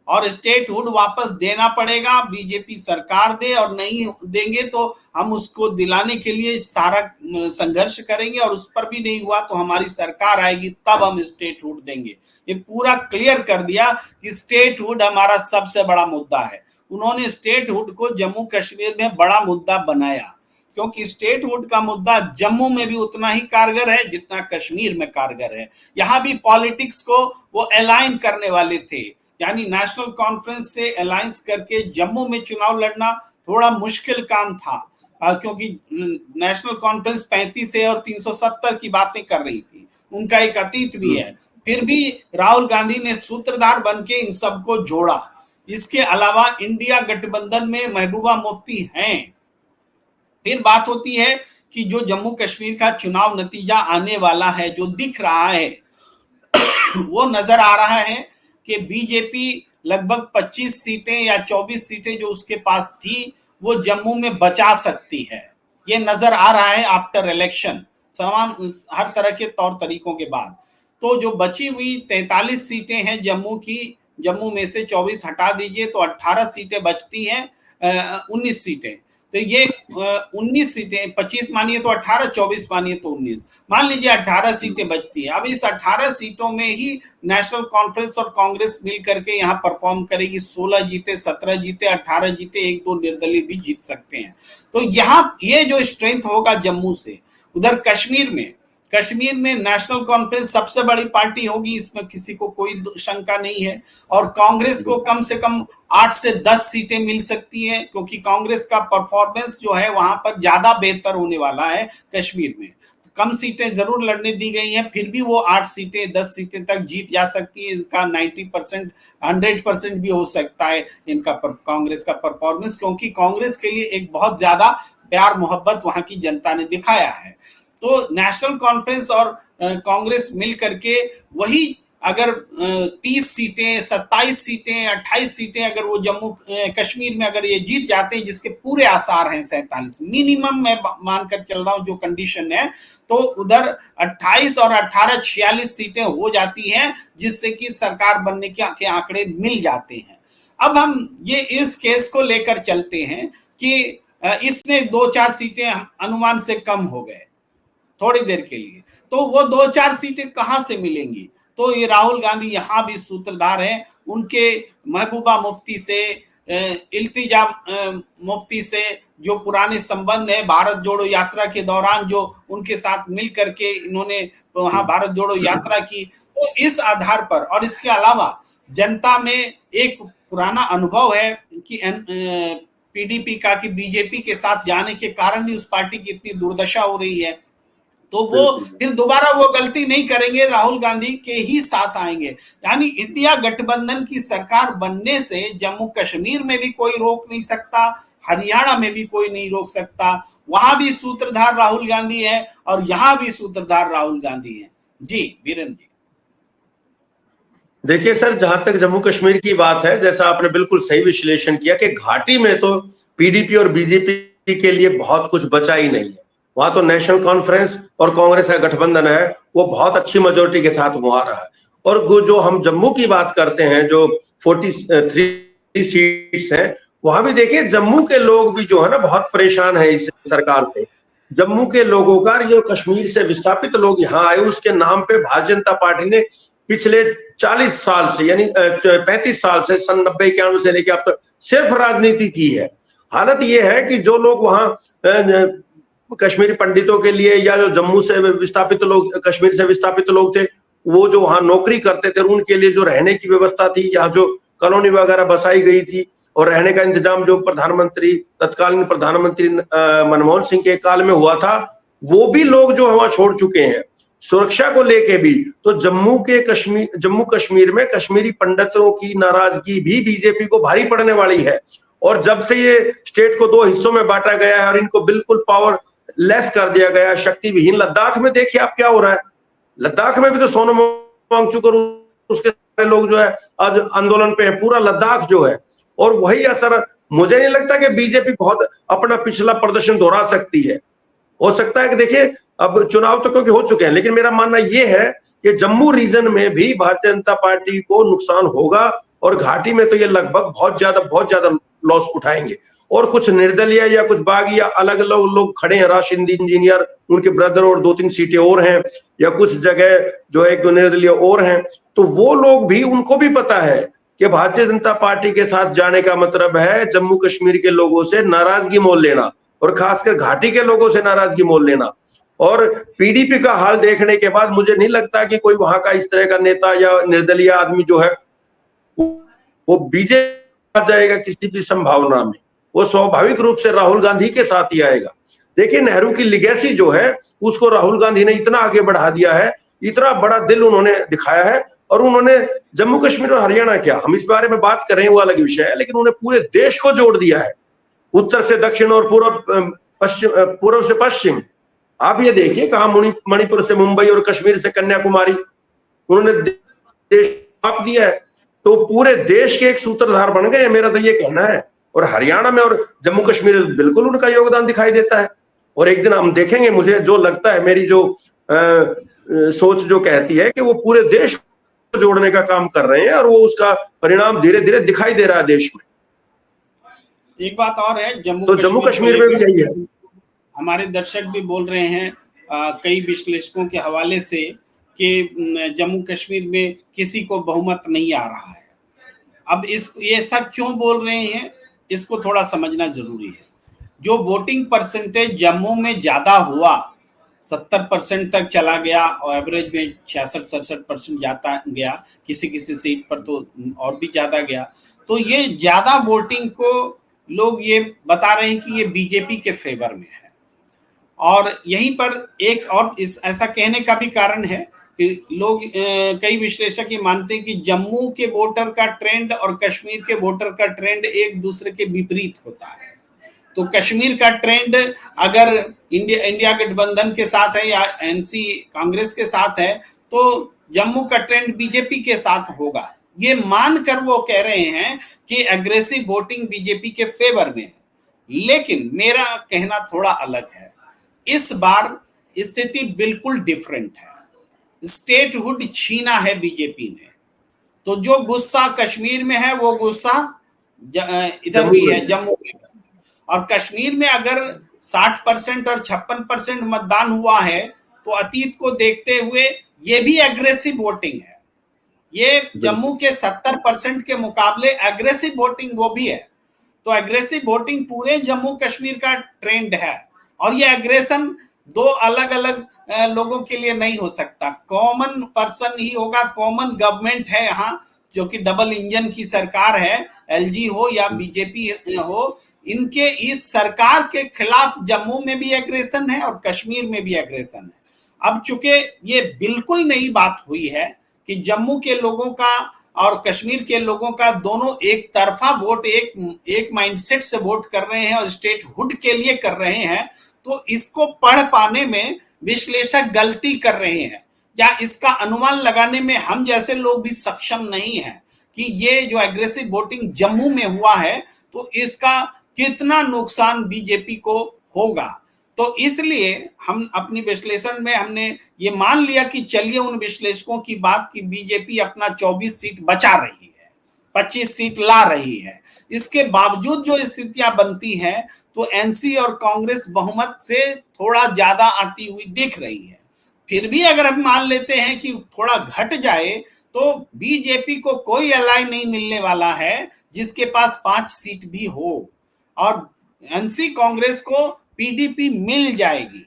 और स्टेटहुड वापस देना पड़ेगा, बीजेपी सरकार दे, और नहीं देंगे तो हम उसको दिलाने के लिए सारा संघर्ष करेंगे, और उस पर भी नहीं हुआ तो हमारी सरकार आएगी तब हम स्टेटहुड देंगे। ये पूरा क्लियर कर दिया कि स्टेटहुड हमारा सबसे बड़ा मुद्दा है। उन्होंने स्टेटहुड को जम्मू कश्मीर में बड़ा मुद्दा बनाया, क्योंकि स्टेटहुड का मुद्दा जम्मू में भी उतना ही कारगर है जितना कश्मीर में कारगर है। यहाँ भी पॉलिटिक्स को वो अलाइन करने वाले थे, यानी नेशनल कॉन्फ्रेंस से अलायंस करके जम्मू में चुनाव लड़ना थोड़ा मुश्किल काम था, क्योंकि नेशनल कॉन्फ्रेंस 35 और 370 की बातें कर रही थी, उनका एक अतीत भी है। फिर भी राहुल गांधी ने सूत्रधार बन के इन सबको जोड़ा। इसके अलावा इंडिया गठबंधन में महबूबा मुफ्ती हैं। फिर बात होती है कि जो जम्मू कश्मीर का चुनाव नतीजा आने वाला है, जो दिख रहा है वो नजर आ रहा है कि बीजेपी लगभग 25 सीटें या 24 सीटें जो उसके पास थी वो जम्मू में बचा सकती है। ये नजर आ रहा है आफ्टर इलेक्शन, तमाम हर तरह के तौर तरीकों के बाद। तो जो बची हुई 43 सीटें हैं जम्मू की, जम्मू में से 24 हटा दीजिए तो 18 सीटें बचती हैं, 19 सीटें। तो ये 19 सीटें, 25 मानिए तो 18, 24 मानिए तो 19, मान लीजिए 18 सीटें बचती हैं। अब इस 18 सीटों में ही नेशनल कॉन्फ्रेंस और कांग्रेस मिल करके यहाँ परफॉर्म करेगी। 16 जीते, 17 जीते, 18 जीते, 1-2 निर्दलीय भी जीत सकते हैं। तो यहाँ ये जो स्ट्रेंथ होगा जम्मू से। उधर कश्मीर में नेशनल कॉन्फ्रेंस सबसे बड़ी पार्टी होगी, इसमें किसी को कोई शंका नहीं है। और कांग्रेस को कम से कम 8 से 10 सीटें मिल सकती हैं, क्योंकि कांग्रेस का परफॉर्मेंस जो है वहां पर ज्यादा बेहतर होने वाला है कश्मीर में। कम सीटें जरूर लड़ने दी गई हैं, फिर भी वो 8 सीटें 10 सीटें तक जीत जा सकती है। इनका 90% 100% भी हो सकता है इनका कांग्रेस का परफॉर्मेंस, क्योंकि कांग्रेस के लिए एक बहुत ज्यादा प्यार मोहब्बत वहां की जनता ने दिखाया है। तो नेशनल कॉन्फ्रेंस और कांग्रेस मिल करके वही अगर 30 सीटें, 27 सीटें, 28 सीटें अगर वो जम्मू कश्मीर में अगर ये जीत जाते हैं, जिसके पूरे आसार हैं 47 मिनिमम, मैं मानकर चल रहा हूं जो कंडीशन है, तो उधर 28 और 18 46 सीटें हो जाती हैं, जिससे कि सरकार बनने के आंकड़े मिल जाते हैं। अब हम ये इस केस को लेकर चलते हैं कि इसमें 2-4 सीटें अनुमान से कम हो गए थोड़ी देर के लिए, तो वो 2-4 सीटें कहां से मिलेंगी? तो ये राहुल गांधी यहां भी सूत्रधार हैं। उनके महबूबा मुफ्ती से, इल्तिजा मुफ्ती से जो पुराने संबंध है, भारत जोड़ो यात्रा के दौरान जो उनके साथ मिल करके इन्होंने वहां भारत जोड़ो यात्रा की, तो इस आधार पर, और इसके अलावा जनता में एक पुराना अनुभव है कि पीडीपी का, कि बीजेपी के साथ जाने के कारण ही उस पार्टी की इतनी दुर्दशा हो रही है, तो वो फिर दोबारा वो गलती नहीं करेंगे, राहुल गांधी के ही साथ आएंगे। यानी इंडिया गठबंधन की सरकार बनने से जम्मू कश्मीर में भी कोई रोक नहीं सकता, हरियाणा में भी कोई नहीं रोक सकता। वहां भी सूत्रधार राहुल गांधी है और यहां भी सूत्रधार राहुल गांधी है। जी वीरेंद्र जी। देखिए सर, जहां तक जम्मू कश्मीर की बात है, जैसा आपने बिल्कुल सही विश्लेषण किया कि घाटी में तो पीडीपी और बीजेपी के लिए बहुत कुछ बचा ही नहीं है। वहां तो नेशनल कॉन्फ्रेंस और कांग्रेस का गठबंधन है, वो बहुत अच्छी मेजोरिटी के साथ वहां रहा है। और जो हम जम्मू की बात करते हैं, जो 43 सीट्स हैं, वहां भी देखिए जम्मू के लोग भी जो है ना बहुत परेशान है इस सरकार से। जम्मू के लोगों का, जो कश्मीर से विस्थापित लोग यहाँ आए, उसके नाम पे भारतीय जनता पार्टी ने पिछले 40 साल से, यानी 35 साल से, सन 90-91 से लेकर अब तक सिर्फ राजनीति की है। हालत यह है कि जो लोग वहां कश्मीरी पंडितों के लिए, या जो जम्मू से विस्थापित लोग, कश्मीर से विस्थापित लोग थे, वो जो वहां नौकरी करते थे, उनके लिए जो रहने की व्यवस्था थी, यहाँ जो कॉलोनी वगैरह बसाई गई थी और रहने का इंतजाम जो तत्कालीन प्रधानमंत्री मनमोहन सिंह के काल में हुआ था, वो भी लोग जो है वहां छोड़ चुके हैं। सुरक्षा को लेके भी तो जम्मू कश्मीर में कश्मीरी पंडितों की नाराजगी भी बीजेपी को भारी पड़ने वाली है। और जब से ये स्टेट को 2 हिस्सों में बांटा गया है और इनको बिल्कुल पावर लेस कर दिया गया है, शक्ति विहीन, लद्दाख में देखिए आप क्या हो रहा है। लद्दाख में भी तो सोनम वांगचुक और उसके सारे लोग जो है आज आंदोलन पे है, पूरा लद्दाख जो है। और वही असर, मुझे नहीं लगता कि बीजेपी बहुत अपना पिछला प्रदर्शन दोहरा सकती है। हो सकता है कि देखिए अब चुनाव तो क्योंकि हो चुके हैं, लेकिन मेरा मानना यह है कि जम्मू रीजन में भी भारतीय जनता पार्टी को नुकसान होगा और घाटी में तो ये लगभग बहुत ज्यादा लॉस उठाएंगे। और कुछ निर्दलीय या कुछ बागी या अलग अलग लोग खड़े हैं, राशिद इंजीनियर, उनके ब्रदर, और 2-3 सीटें और हैं, या कुछ जगह जो 1-2 निर्दलीय और हैं, तो वो लोग भी, उनको भी पता है कि भारतीय जनता पार्टी के साथ जाने का मतलब है जम्मू कश्मीर के लोगों से नाराजगी मोल लेना, और खासकर घाटी के लोगों से नाराजगी मोल लेना। और पीडीपी का हाल देखने के बाद मुझे नहीं लगता कि कोई वहां का इस तरह का नेता या निर्दलीय आदमी जो है वो बीजेपी आ जाएगा किसी भी संभावना में। वो स्वाभाविक रूप से राहुल गांधी के साथ ही आएगा। देखिए नेहरू की लिगेसी जो है उसको राहुल गांधी ने इतना आगे बढ़ा दिया है, इतना बड़ा दिल उन्होंने दिखाया है। और उन्होंने जम्मू कश्मीर और हरियाणा, क्या हम इस बारे में बात कर रहे हैं वो अलग विषय है, लेकिन उन्होंने पूरे देश को जोड़ दिया है, उत्तर से दक्षिण और पूर्व से पश्चिम। आप ये देखिए कहा मणिपुर से मुंबई और कश्मीर से कन्याकुमारी, उन्होंने देश माप दिया है। तो पूरे देश के एक सूत्रधार बन गए, मेरा तो ये कहना है। और हरियाणा में और जम्मू कश्मीर बिल्कुल उनका योगदान दिखाई देता है। और एक दिन हम देखेंगे, मुझे जो लगता है, मेरी जो सोच जो कहती है कि वो पूरे देश को जोड़ने का काम कर रहे हैं, और वो उसका परिणाम धीरे धीरे दिखाई दे रहा है देश में। एक बात और है, जम्मू कश्मीर में भी यही है। हमारे दर्शक भी बोल रहे हैं कई विश्लेषकों के हवाले से कि जम्मू कश्मीर में किसी को बहुमत नहीं आ रहा है। अब ये सब क्यों बोल रहे हैं, इसको थोड़ा समझना जरूरी है। जो वोटिंग परसेंटेज जम्मू में ज्यादा हुआ, 70% तक चला गया, और एवरेज में 66-67% जाता गया, किसी किसी सीट पर तो और भी ज्यादा गया। तो ये ज्यादा वोटिंग को लोग ये बता रहे हैं कि ये बीजेपी के फेवर में है। और यहीं पर एक और ऐसा कहने का भी कारण है कि लोग, कई विश्लेषक ये मानते हैं कि जम्मू के वोटर का ट्रेंड और कश्मीर के वोटर का ट्रेंड एक दूसरे के विपरीत होता है। तो कश्मीर का ट्रेंड अगर इंडिया गठबंधन के साथ है या एनसी कांग्रेस के साथ है, तो जम्मू का ट्रेंड बीजेपी के साथ होगा। ये मानकर वो कह रहे हैं कि एग्रेसिव वोटिंग बीजेपी के फेवर में है। लेकिन मेरा कहना थोड़ा अलग है। इस बार स्थिति बिल्कुल डिफरेंट है। स्टेटहुड छीना है बीजेपी ने, तो जो गुस्सा कश्मीर में है वो गुस्सा इधर भी है, जम्मू में। और कश्मीर में अगर 60% और 56% मतदान हुआ है, तो अतीत को देखते हुए ये भी एग्रेसिव वोटिंग है। ये जम्मू के 70% के मुकाबले एग्रेसिव वोटिंग वो भी है। तो एग्रेसिव वोटिंग पूरे जम्मू कश्मीर का ट्रेंड है। और ये एग्रेशन 2 अलग अलग लोगों के लिए नहीं हो सकता, कॉमन पर्सन ही होगा। कॉमन गवर्नमेंट है यहाँ, जो कि डबल इंजन की सरकार है, एलजी हो या बीजेपी हो, इनके इस सरकार के खिलाफ जम्मू में भी एग्रेशन है और कश्मीर में भी एग्रेशन है। अब चूंकि ये बिल्कुल नई बात हुई है कि जम्मू के लोगों का और कश्मीर के लोगों का दोनों एक तरफा वोट, एक माइंडसेट से वोट कर रहे हैं और स्टेटहुड के लिए कर रहे हैं, तो इसको पढ़ पाने में विश्लेषक गलती कर रहे हैं। या इसका अनुमान लगाने में हम जैसे लोग भी सक्षम नहीं है कि ये जो एग्रेसिव वोटिंग जम्मू में हुआ है तो इसका कितना नुकसान बीजेपी को होगा। तो इसलिए हम अपनी विश्लेषण में हमने ये मान लिया कि चलिए उन विश्लेषकों की बात की बीजेपी अपना 24 सीट बचा रही है, 25 सीट ला रही है, इसके बावजूद जो स्थितियां बनती हैं तो एनसी और कांग्रेस बहुमत से थोड़ा ज्यादा आती हुई दिख रही है। फिर भी अगर हम मान लेते हैं कि थोड़ा घट जाए तो बीजेपी को कोई एलाई नहीं मिलने वाला है जिसके पास 5 सीट भी हो, और एनसी कांग्रेस को पीडीपी मिल जाएगी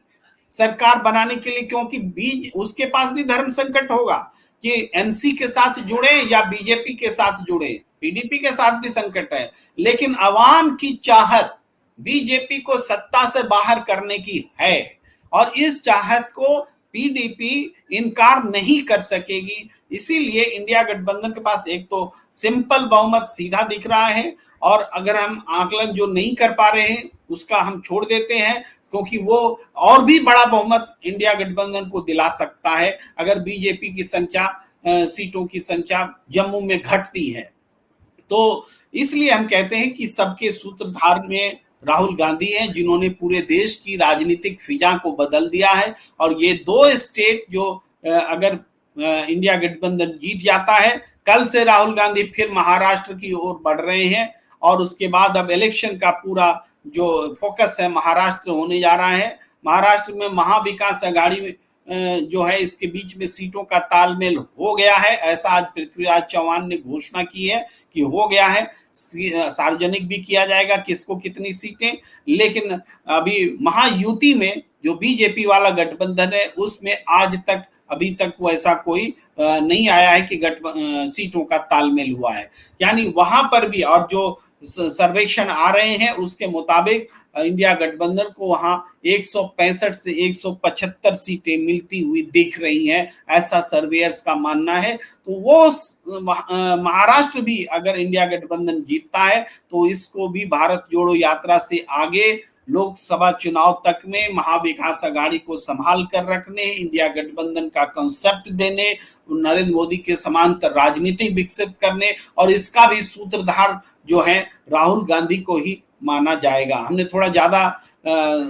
सरकार बनाने के लिए, क्योंकि बीज उसके पास भी धर्म संकट होगा कि एनसी के साथ जुड़े या बीजेपी के साथ जुड़े, पीडीपी के साथ भी संकट है, लेकिन अवाम की चाहत बीजेपी को सत्ता से बाहर करने की है और इस चाहत को पीडीपी इनकार नहीं कर सकेगी। इसीलिए इंडिया गठबंधन के पास एक तो सिंपल बहुमत सीधा दिख रहा है, और अगर हम आकलन जो नहीं कर पा रहे हैं उसका हम छोड़ देते हैं, क्योंकि वो और भी बड़ा बहुमत इंडिया गठबंधन को दिला सकता है अगर बीजेपी की संख्या सीटों की संख्या जम्मू में घटती है। तो इसलिए हम कहते हैं कि सबके सूत्रधार में राहुल गांधी हैं जिन्होंने पूरे देश की राजनीतिक फिजा को बदल दिया है, और ये 2 स्टेट जो अगर इंडिया गठबंधन जीत जाता है, कल से राहुल गांधी फिर महाराष्ट्र की ओर बढ़ रहे हैं और उसके बाद अब इलेक्शन का पूरा जो फोकस है महाराष्ट्र होने जा रहा है। महाराष्ट्र में महाविकास आघाड़ी में जो है इसके बीच में सीटों का तालमेल हो गया है, ऐसा आज पृथ्वीराज चौहान ने घोषणा की है कि हो गया है, सार्वजनिक भी किया जाएगा किसको कितनी सीटें। लेकिन अभी महायुति में जो बीजेपी वाला गठबंधन है उसमें आज तक अभी तक वैसा कोई नहीं आया है कि सीटों का तालमेल हुआ है, यानी वहां पर भी, और जो सर्वेक्षण आ रहे हैं उसके मुताबिक इंडिया गठबंधन को वहां 165 से 175 सीटें मिलती हुई दिख रही हैं, ऐसा सर्वेयर्स का मानना है। तो वो महाराष्ट्र भी अगर इंडिया गठबंधन जीतता है तो इसको भी भारत जोड़ो यात्रा से आगे लोकसभा चुनाव तक में महाविकास आघाड़ी को संभाल कर रखने, इंडिया गठबंधन का कंसेप्ट देने, नरेंद्र मोदी के समांतर राजनीति विकसित करने, और इसका भी सूत्रधार जो है राहुल गांधी को ही माना जाएगा। हमने थोड़ा ज्यादा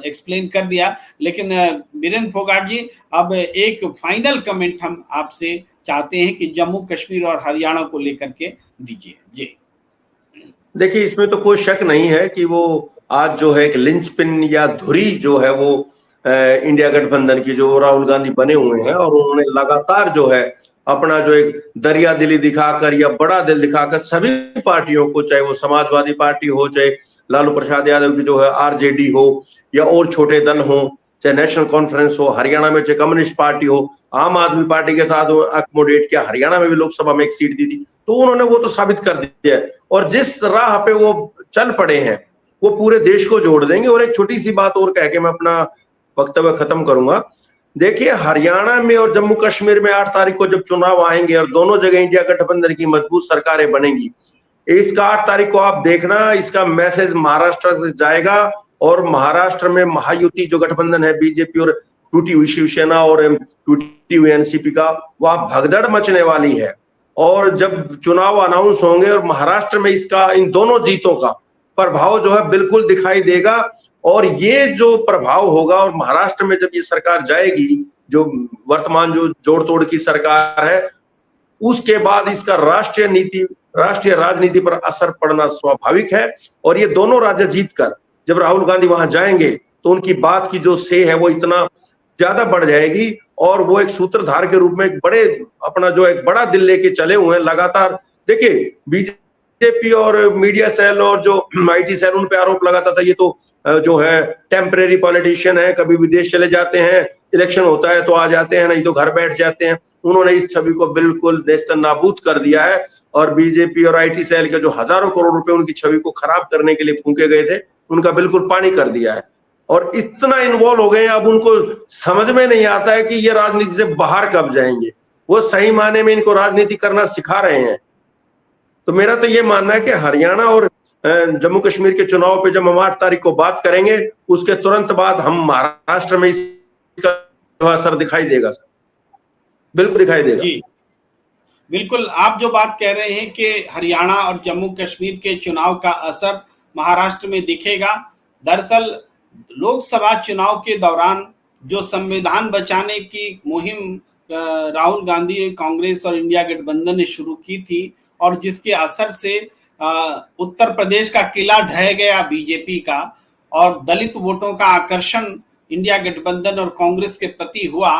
एक्सप्लेन कर दिया, लेकिन वीरेंद्र फोगाट जी अब एक फाइनल कमेंट हम आपसे चाहते हैं कि जम्मू कश्मीर और हरियाणा को लेकर के दीजिए। जी देखिए, इसमें तो कोई शक नहीं है कि वो आज जो है एक लिंचपिन या धुरी जो है वो इंडिया गठबंधन की जो राहुल गांधी बने हुए हैं, और उन्होंने लगातार जो है अपना जो एक दरिया दिली दिखाकर या बड़ा दिल दिखाकर सभी पार्टियों को, चाहे वो समाजवादी पार्टी हो, चाहे लालू प्रसाद यादव की जो है आरजेडी हो, या और छोटे दल हो, चाहे नेशनल कॉन्फ्रेंस हो, हरियाणा में चाहे कम्युनिस्ट पार्टी हो, आम आदमी पार्टी के साथ अकोमोडेट किया, हरियाणा में भी लोकसभा में एक सीट दी थी, तो उन्होंने वो तो साबित कर दिया है। और जिस राह पे वो चल पड़े हैं वो पूरे देश को जोड़ देंगे। और एक छोटी सी बात और कह के मैं अपना वक्तव्य खत्म करूंगा। देखिए, हरियाणा में और जम्मू कश्मीर में 8 तारीख को जब चुनाव आएंगे और दोनों जगह इंडिया गठबंधन की मजबूत सरकारें बनेंगी, इसका 8 तारीख को आप देखना, इसका मैसेज महाराष्ट्र तक जाएगा, और महाराष्ट्र में महायुति जो गठबंधन है बीजेपी और टूटी हुई शिवसेना और टूटी हुई एनसीपी का, वह भगदड़ मचने वाली है। और जब चुनाव अनाउंस होंगे और महाराष्ट्र में इसका, इन दोनों जीतों का प्रभाव जो है बिल्कुल दिखाई देगा। और ये जो प्रभाव होगा, और महाराष्ट्र में जब ये सरकार जाएगी, जो वर्तमान जो जोड़ तोड़ की सरकार है, उसके बाद इसका राष्ट्रीय राजनीति पर असर पड़ना स्वाभाविक है। और ये दोनों राज्य जीतकर जब राहुल गांधी वहां जाएंगे तो उनकी बात की जो से है वो इतना ज्यादा बढ़ जाएगी, और वो एक सूत्रधार के रूप में एक बड़े, अपना जो एक बड़ा दिल लेके चले हुए हैं लगातार। देखिए, बीजेपी और मीडिया सेल और जो आईटी सेल, उन पे आरोप लगाता था ये तो जो है टेम्परेरी पॉलिटिशियन है, कभी विदेश चले जाते हैं, इलेक्शन होता है तो आ जाते हैं, नहीं तो घर बैठ जाते हैं। उन्होंने इस छवि को बिल्कुल नेस्तनाबूद कर दिया है, और बीजेपी और आईटी सेल के जो हजारों करोड़ रुपए उनकी छवि को खराब करने के लिए फूंके गए थे, उनका बिल्कुल पानी कर दिया है। और इतना इन्वॉल्व हो गए हैं, अब उनको समझ में नहीं आता है कि ये राजनीति से बाहर कब जाएंगे। वो सही मायने में इनको राजनीति करना सिखा रहे हैं। तो मेरा तो ये मानना है कि हरियाणा और जम्मू कश्मीर के चुनाव पे जब हम 8 तारीख को बात करेंगे, उसके तुरंत बाद हम महाराष्ट्र में इसका असर दिखाई देगा सर। बिल्कुल दिखाई देगा। जी बिल्कुल, आप जो बात कह रहे हैं कि हरियाणा और जम्मू कश्मीर के चुनाव का असर महाराष्ट्र में दिखेगा। दरअसल लोकसभा चुनाव के दौरान जो संविधान बचाने की मुहिम राहुल गांधी, कांग्रेस और इंडिया गठबंधन ने शुरू की थी और जिसके असर से उत्तर प्रदेश का किला ढह गया बीजेपी का और दलित वोटों का आकर्षण इंडिया गठबंधन और कांग्रेस के प्रति हुआ,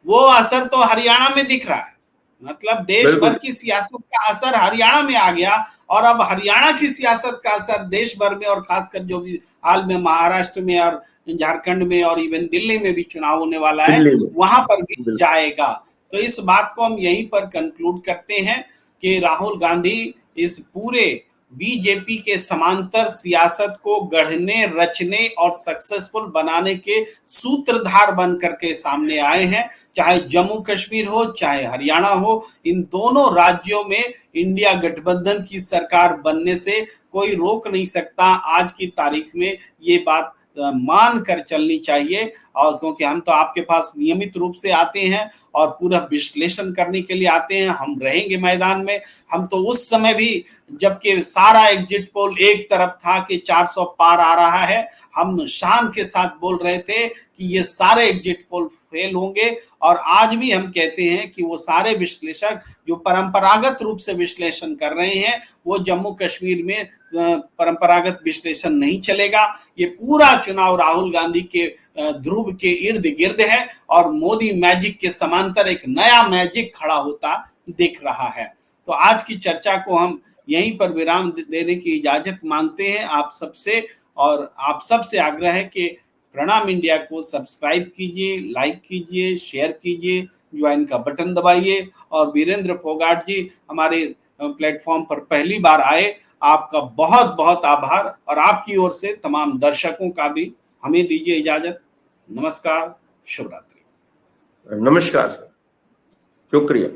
वो असर तो हरियाणा में दिख रहा है। मतलब देश भर की सियासत का असर हरियाणा में आ गया और अब हरियाणा की सियासत का असर देश भर में और खासकर जो भी हाल में महाराष्ट्र में और झारखंड में और इवन दिल्ली में भी चुनाव होने वाला है वहां पर भी जाएगा। तो इस बात को हम यहीं पर कंक्लूड करते हैं कि राहुल गांधी इस पूरे बीजेपी के समांतर सियासत को गढ़ने, रचने और सक्सेसफुल बनाने के सूत्रधार बन करके सामने आए हैं। चाहे जम्मू कश्मीर हो, चाहे हरियाणा हो, इन दोनों राज्यों में इंडिया गठबंधन की सरकार बनने से कोई रोक नहीं सकता। आज की तारीख में ये बात मान कर चलनी चाहिए और क्योंकि हम तो आपके पास नियमित रूप से आते हैं और पूरा विश्लेषण करने के लिए आते हैं, हम रहेंगे मैदान में। हम तो उस समय भी जबकि सारा एग्जिट पोल एक तरफ था कि 400 पार आ रहा है, हम शान के साथ बोल रहे थे कि ये सारे एग्जिट पोल फेल होंगे और आज भी हम कहते हैं कि वो सारे विश्लेषक जो परंपरागत रूप से विश्लेषण कर रहे हैं वो जम्मू कश्मीर में परंपरागत विश्लेषण नहीं चलेगा। ये पूरा चुनाव राहुल गांधी के ध्रुव के इर्द गिर्द है और मोदी मैजिक के समांतर एक नया मैजिक खड़ा होता दिख रहा है। तो आज की चर्चा को हम यहीं पर विराम देने की इजाजत मांगते हैं आप सबसे और आप सबसे आग्रह है कि प्रणाम इंडिया को सब्सक्राइब कीजिए, लाइक कीजिए, शेयर कीजिए, ज्वाइन का बटन दबाइए और वीरेंद्र फोगाट जी हमारे प्लेटफॉर्म पर पहली बार आए, आपका बहुत बहुत आभार और आपकी ओर से तमाम दर्शकों का भी हमें दीजिए इजाजत। नमस्कार, शुभ रात्रि। नमस्कार सर, शुक्रिया।